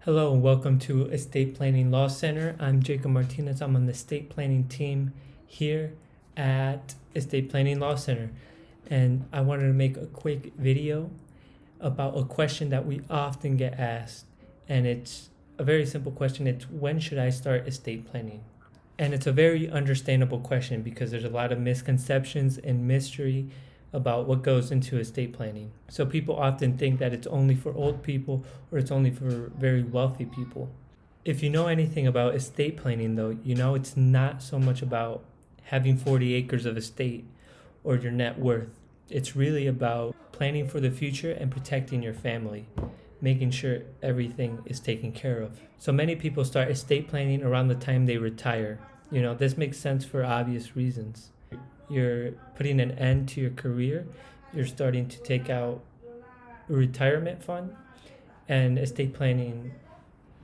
Hello and welcome to Estate Planning Law Center. I'm Jacob Martinez. I'm on the estate planning team here at Estate Planning Law Center. And I wanted to make a quick video about a question that we often get asked. And it's a very simple question. It's when should I start estate planning? And it's a very understandable question because there's a lot of misconceptions and mystery about what goes into estate planning. So people often think that it's only for old people or it's only for very wealthy people. If you know anything about estate planning though, you know it's not so much about having 40 acres of estate or your net worth. It's really about planning for the future and protecting your family, making sure everything is taken care of. So many people start estate planning around the time they retire. This makes sense for obvious reasons. You're putting an end to your career, you're starting to take out a retirement fund, and estate planning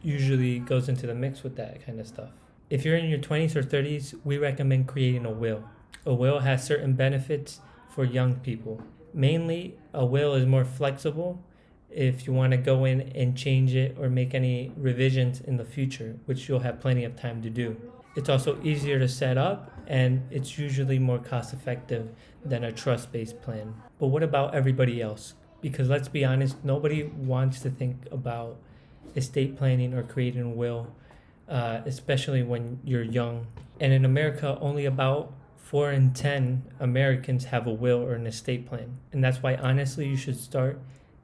usually goes into the mix with that kind of stuff. If you're in your 20s or 30s, we recommend creating a will. A will has certain benefits for young people. Mainly, a will is more flexible if you want to go in and change it or make any revisions in the future, which you'll have plenty of time to do. It's also easier to set up, and it's usually more cost effective than a trust-based plan. But what about everybody else? Because let's be honest, nobody wants to think about estate planning or creating a will, especially when you're young. And in America, only about 4 in 10 Americans have a will or an estate plan. And that's why honestly you should start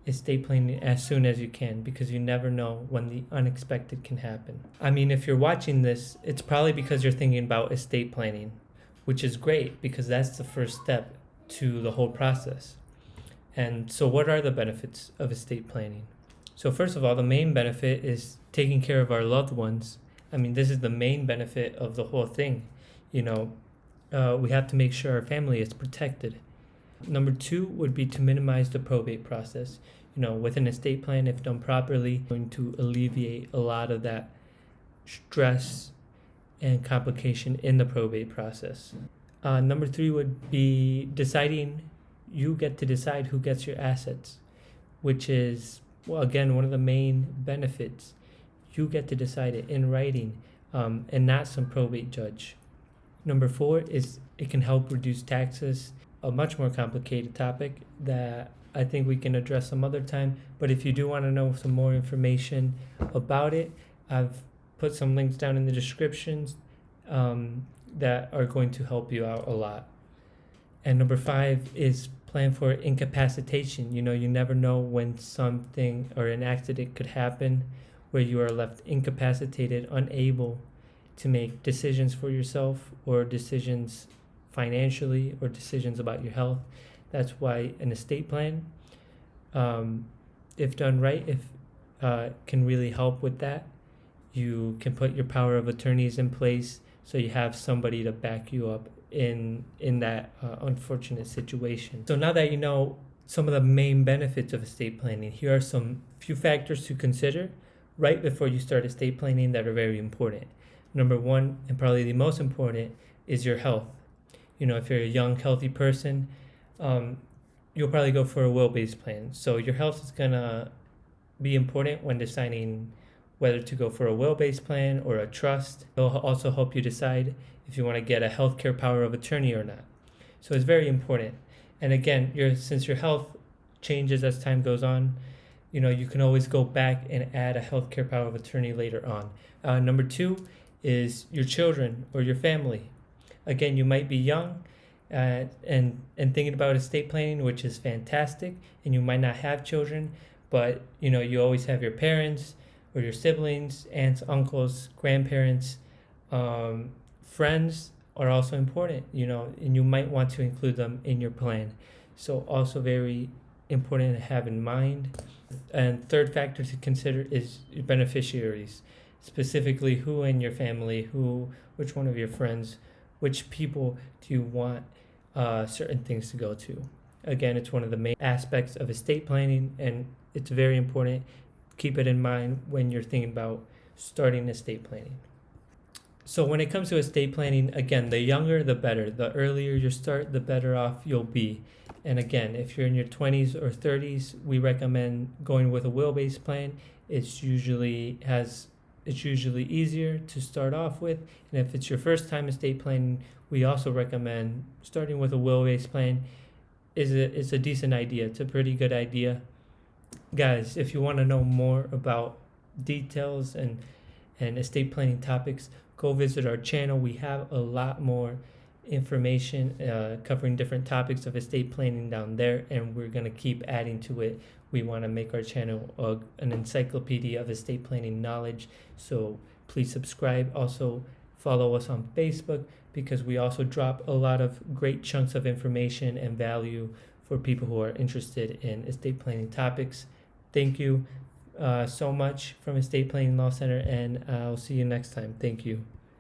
estate planning as soon as you can, because you never know when the unexpected can happen. I mean, if you're watching this, it's probably because you're thinking about estate planning, which is great because that's the first step to the whole process. And so what are the benefits of estate planning? So first of all, the main benefit is taking care of our loved ones. I mean, this is the main benefit of the whole thing. We have to make sure our family is protected. Number 2 would be to minimize the probate process. With an estate plan, if done properly, going to alleviate a lot of that stress and complication in the probate process. Number 3 would be you get to decide who gets your assets, which is, well, again, one of the main benefits. You get to decide it in writing and not some probate judge. Number 4 is it can help reduce taxes, a much more complicated topic that I think we can address some other time. But if you do want to know some more information about it, I've put some links down in the descriptions that are going to help you out a lot. And number 5 is plan for incapacitation. You never know when something or an accident could happen where you are left incapacitated, unable to make decisions for yourself or decisions financially or decisions about your health. That's why an estate plan, if done right, can really help with that. You can put your power of attorneys in place so you have somebody to back you up in that unfortunate situation. So now that you know some of the main benefits of estate planning, here are some few factors to consider right before you start estate planning that are very important. Number 1, and probably the most important, is your health. If you're a young, healthy person, you'll probably go for a will-based plan. So your health is going to be important when deciding whether to go for a will-based plan or a trust. It'll also help you decide if you want to get a healthcare power of attorney or not. So it's very important. And again, since your health changes as time goes on, you can always go back and add a healthcare power of attorney later on. Number 2 is your children or your family. Again, you might be young and thinking about estate planning, which is fantastic, and you might not have children, but you always have your parents or your siblings, aunts, uncles, grandparents, friends are also important, and you might want to include them in your plan. So also very important to have in mind. And third factor to consider is your beneficiaries, specifically who in your family, which one of your friends, which people do you want certain things to go to. Again, it's one of the main aspects of estate planning, and it's very important. Keep it in mind when you're thinking about starting estate planning. So when it comes to estate planning, again, the younger the better. The earlier you start, the better off you'll be. And again, if you're in your 20s or 30s, we recommend going with a will-based plan. It's usually easier to start off with, and if it's your first time estate planning, we also recommend starting with a will-based plan. Is a decent idea. It's a pretty good idea, guys. If you want to know more about details and estate planning topics, go visit our channel. We have a lot more information covering different topics of estate planning down there, and we're going to keep adding to it. We want to make our channel an encyclopedia of estate planning knowledge, so please subscribe. Also follow us on Facebook, because we also drop a lot of great chunks of information and value for people who are interested in estate planning topics. Thank you so much from Estate Planning Law Center, and I'll see you next time. Thank you.